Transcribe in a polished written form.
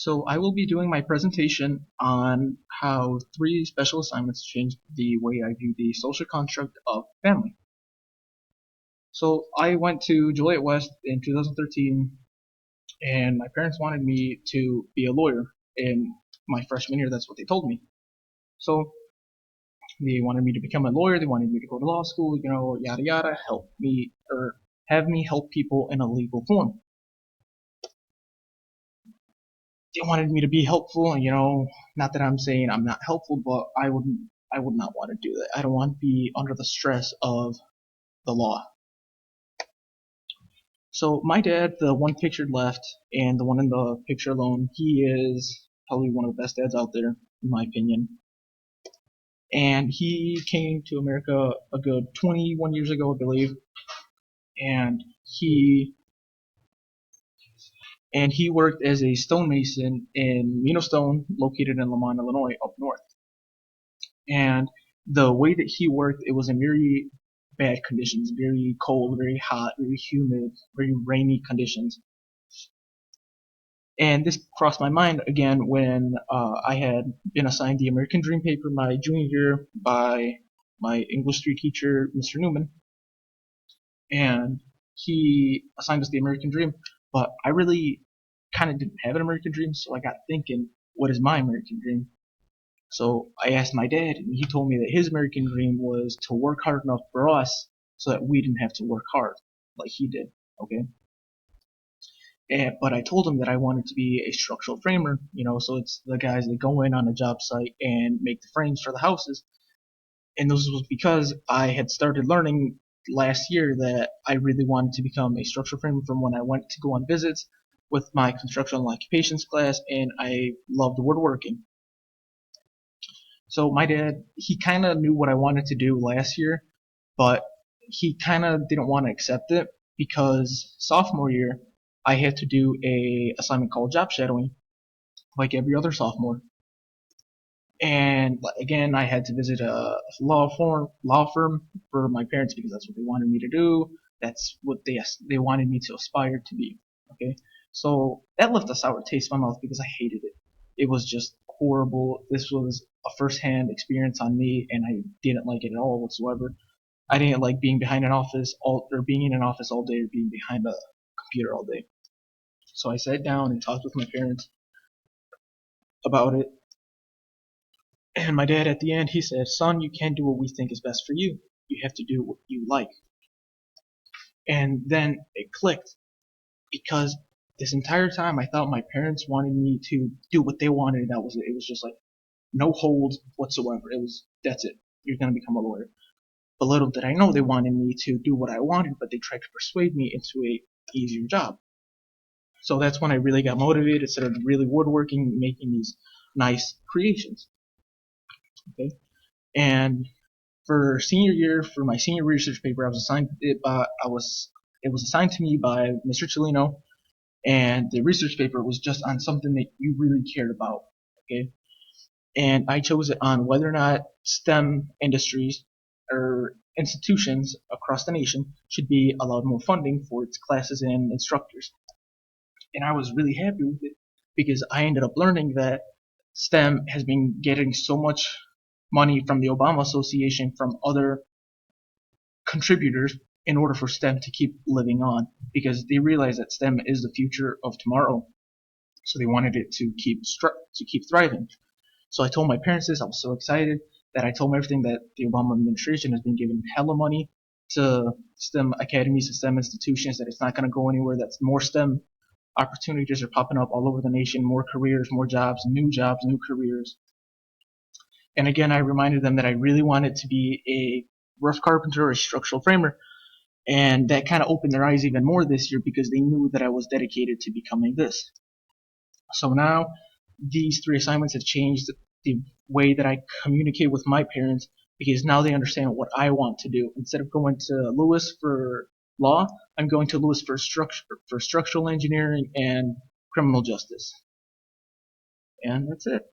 So I will be doing my presentation on how 3 special assignments changed the way I view the social construct of family. So I went to Juliet West in 2013, and my parents wanted me to be a lawyer in my freshman year. That's what they told me. So they wanted me to become a lawyer. They wanted me to go to law school, yada yada, help me or have me help people in a legal form. They wanted me to be helpful, and not that I'm saying I'm not helpful, but I would not want to do that. I don't want to be under the stress of the law. So my dad, the one pictured left and the one in the picture alone, he is probably one of the best dads out there, in my opinion. And he came to America a good 21 years ago, I believe, and he worked as a stonemason in Mino Stone, located in Lamont, Illinois, up north. And the way that he worked, it was in very bad conditions, very cold, very hot, very humid, very rainy conditions. And this crossed my mind again when I had been assigned the American Dream paper my junior year by my English 3 teacher, Mr. Newman. And he assigned us the American Dream, but I really kind of didn't have an American Dream, so I got thinking, what is my American Dream? So I asked my dad, and he told me that his American dream was to work hard enough for us so that we didn't have to work hard like he did. Okay. But I told him that I wanted to be a structural framer, so it's the guys that go in on a job site and make the frames for the houses. And this was because I had started learning last year that I really wanted to become a structural framer from when I went to go on visits with my construction and occupations class, and I loved woodworking. So my dad, he kind of knew what I wanted to do last year, but he kind of didn't want to accept it because sophomore year I had to do a assignment called job shadowing, like every other sophomore. And again, I had to visit a law firm for my parents because that's what they wanted me to do. That's what they wanted me to aspire to be. Okay, so that left a sour taste in my mouth because I hated it. It was just horrible. This was a first-hand experience on me, and I didn't like it at all whatsoever. I didn't like being behind an office or being in an office all day or being behind a computer all day. So I sat down and talked with my parents about it. And my dad at the end, he said, "Son, you can't do what we think is best for you. You have to do what you like." And then it clicked because this entire time I thought my parents wanted me to do what they wanted. That was it. It was just like no holds whatsoever. That's it. You're going to become a lawyer. But little did I know they wanted me to do what I wanted, but they tried to persuade me into a easier job. So that's when I really got motivated, started really woodworking, making these nice creations. Okay. And for senior year, for my senior research paper, I was assigned it was assigned to me by Mr. Cellino, and the research paper was just on something that you really cared about. Okay. And I chose it on whether or not STEM industries or institutions across the nation should be allowed more funding for its classes and instructors. And I was really happy with it because I ended up learning that STEM has been getting so much money from the Obama Association, from other contributors, in order for STEM to keep living on, because they realize that STEM is the future of tomorrow. So they wanted it to keep thriving. So I told my parents this. I was so excited that I told them everything, that the Obama administration has been giving hella money to STEM academies and STEM institutions, that it's not going to go anywhere, that more STEM opportunities are popping up all over the nation, more careers, more jobs, new careers. And again, I reminded them that I really wanted to be a rough carpenter or a structural framer. And that kind of opened their eyes even more this year because they knew that I was dedicated to becoming this. So now these 3 assignments have changed the way that I communicate with my parents, because now they understand what I want to do. Instead of going to Lewis for law, I'm going to Lewis for structural engineering and criminal justice. And that's it.